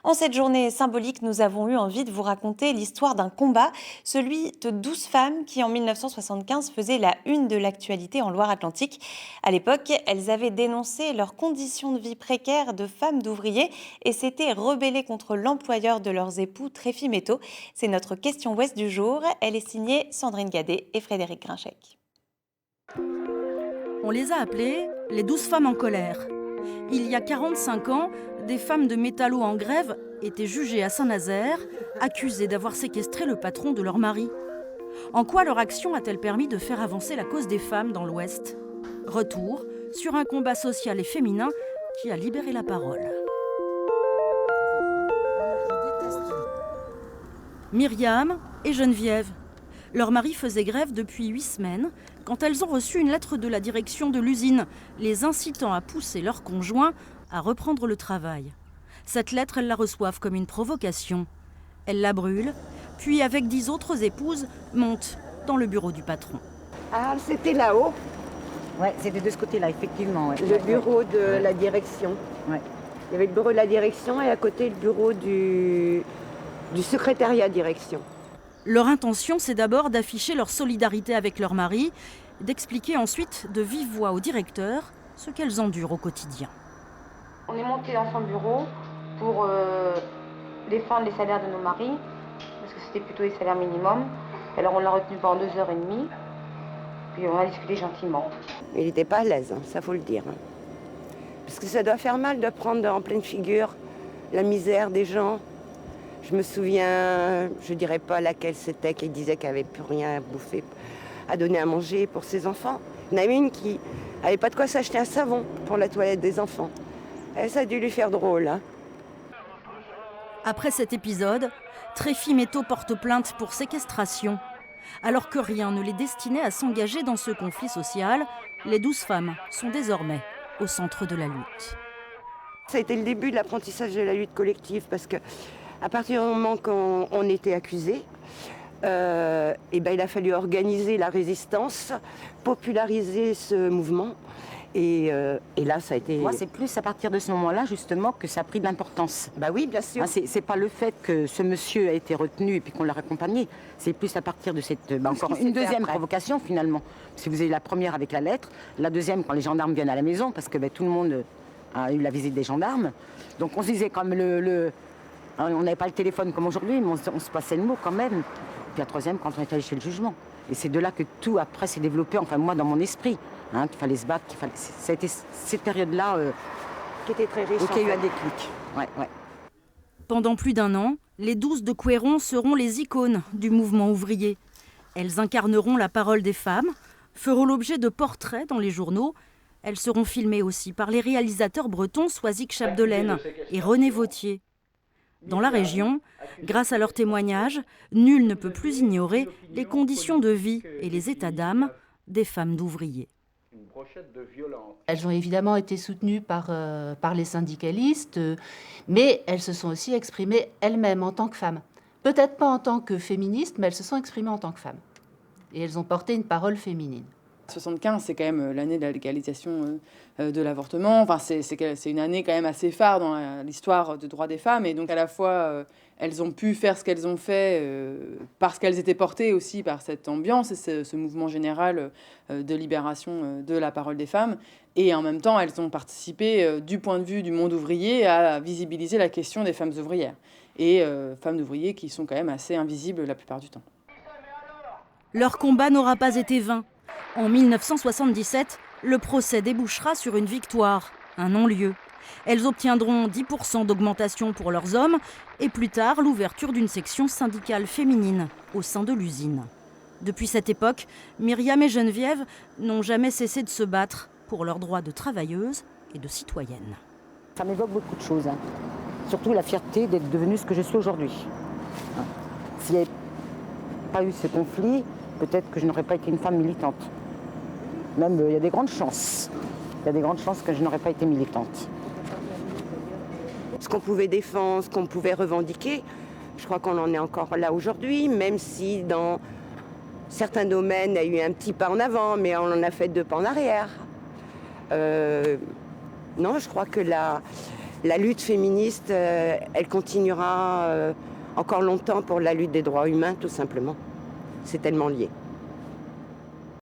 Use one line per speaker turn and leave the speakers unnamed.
En cette journée symbolique, nous avons eu envie de vous raconter l'histoire d'un combat, celui de 12 femmes qui, en 1975, faisaient la une de l'actualité en Loire-Atlantique. À l'époque, elles avaient dénoncé leurs conditions de vie précaires de femmes d'ouvriers et s'étaient rebellées contre l'employeur de leurs époux, Tréfi Métaux. C'est notre question ouest du jour. Elle est signée Sandrine Gadet et Frédéric Grinchec.
On les a appelées les 12 femmes en colère. Il y a 45 ans, des femmes de métallo en grève étaient jugées à Saint-Nazaire, accusées d'avoir séquestré le patron de leur mari. En quoi leur action a-t-elle permis de faire avancer la cause des femmes dans l'Ouest ? Retour sur un combat social et féminin qui a libéré la parole. Myriam et Geneviève. Leur mari faisait grève depuis 8 semaines quand elles ont reçu une lettre de la direction de l'usine, les incitant à pousser leur conjoint à reprendre le travail. Cette lettre, elles la reçoivent comme une provocation. Elles la brûlent, puis avec 10 autres épouses, montent dans le bureau du patron.
Ah, c'était là-haut,
Ouais, c'était de ce côté-là, effectivement. Ouais.
le bureau de la direction.
Ouais.
Il y avait le bureau de la direction et à côté le bureau du secrétariat direction.
Leur intention, c'est d'abord d'afficher leur solidarité avec leur mari, d'expliquer ensuite de vive voix au directeur ce qu'elles endurent au quotidien.
On est monté dans son bureau pour défendre les salaires de nos maris, parce que c'était plutôt les salaires minimums. Alors on l'a retenu pendant 2h30, puis on a discuté gentiment.
Il n'était pas à l'aise, ça faut le dire. Parce que ça doit faire mal de prendre en pleine figure la misère des gens. Je me souviens, je ne dirais pas laquelle c'était, qui disait qu'elle n'avait plus rien à bouffer, à donner à manger pour ses enfants. Il y en avait une qui n'avait pas de quoi s'acheter un savon pour la toilette des enfants. Et ça a dû lui faire drôle. Hein.
Après cet épisode, Tréfi Métaux porte plainte pour séquestration. Alors que rien ne les destinait à s'engager dans ce conflit social, les 12 femmes sont désormais au centre de la lutte.
Ça a été le début de l'apprentissage de la lutte collective parce que à partir du moment qu'on était accusé, il a fallu organiser la résistance, populariser ce mouvement. Et là, ça a été...
Moi, c'est plus à partir de ce moment-là, justement, que ça a pris de l'importance.
Bah oui, bien sûr.
Hein, c'est pas le fait que ce monsieur a été retenu et puis qu'on l'a raccompagné. C'est plus à partir de cette... encore
qui s'est
une
fait
deuxième
après.
provocation, finalement. Si vous avez la première avec la lettre, la deuxième quand les gendarmes viennent à la maison, parce que tout le monde a eu la visite des gendarmes. Donc on se disait comme on n'avait pas le téléphone comme aujourd'hui, mais on se passait le mot quand même. Puis la troisième, quand on est allé chez le jugement. Et c'est de là que tout, après, s'est développé, enfin moi, dans mon esprit. Hein, qu'il fallait se battre, ça a été cette période-là
Qui était très riche.
où il y a eu
en
un
fait.
déclic. Ouais.
Pendant plus d'un an, les 12 de Couéron seront les icônes du mouvement ouvrier. Elles incarneront la parole des femmes, feront l'objet de portraits dans les journaux. Elles seront filmées aussi par les réalisateurs bretons Soisic Chapdelaine et René Vauthier. Dans la région, grâce à leurs témoignages, nul ne peut plus ignorer les conditions de vie et les états d'âme des femmes d'ouvriers.
Elles ont évidemment été soutenues par les syndicalistes, mais elles se sont aussi exprimées elles-mêmes en tant que femmes. Peut-être pas en tant que féministes, mais elles se sont exprimées en tant que femmes. Et elles ont porté une parole féminine.
75, c'est quand même l'année de la légalisation de l'avortement. Enfin, c'est une année quand même assez phare dans l'histoire des droits des femmes. Et donc, à la fois, elles ont pu faire ce qu'elles ont fait parce qu'elles étaient portées aussi par cette ambiance et ce mouvement général de libération de la parole des femmes. Et en même temps, elles ont participé, du point de vue du monde ouvrier, à visibiliser la question des femmes ouvrières. Et femmes ouvriers qui sont quand même assez invisibles la plupart du temps.
Leur combat n'aura pas été vain. En 1977, le procès débouchera sur une victoire, un non-lieu. Elles obtiendront 10% d'augmentation pour leurs hommes et plus tard l'ouverture d'une section syndicale féminine au sein de l'usine. Depuis cette époque, Myriam et Geneviève n'ont jamais cessé de se battre pour leurs droits de travailleuses et de citoyennes.
Ça m'évoque beaucoup de choses. Hein. Surtout la fierté d'être devenue ce que je suis aujourd'hui. Hein. S'il n'y avait pas eu ce conflit, peut-être que je n'aurais pas été une femme militante. Même, il y a des grandes chances. Il y a des grandes chances que je n'aurais pas été militante.
Ce qu'on pouvait défendre, ce qu'on pouvait revendiquer, je crois qu'on en est encore là aujourd'hui, même si dans certains domaines, il y a eu un petit pas en avant, mais on en a fait 2 pas en arrière. Non, je crois que la lutte féministe, elle continuera encore longtemps pour la lutte des droits humains, tout simplement. C'est tellement lié.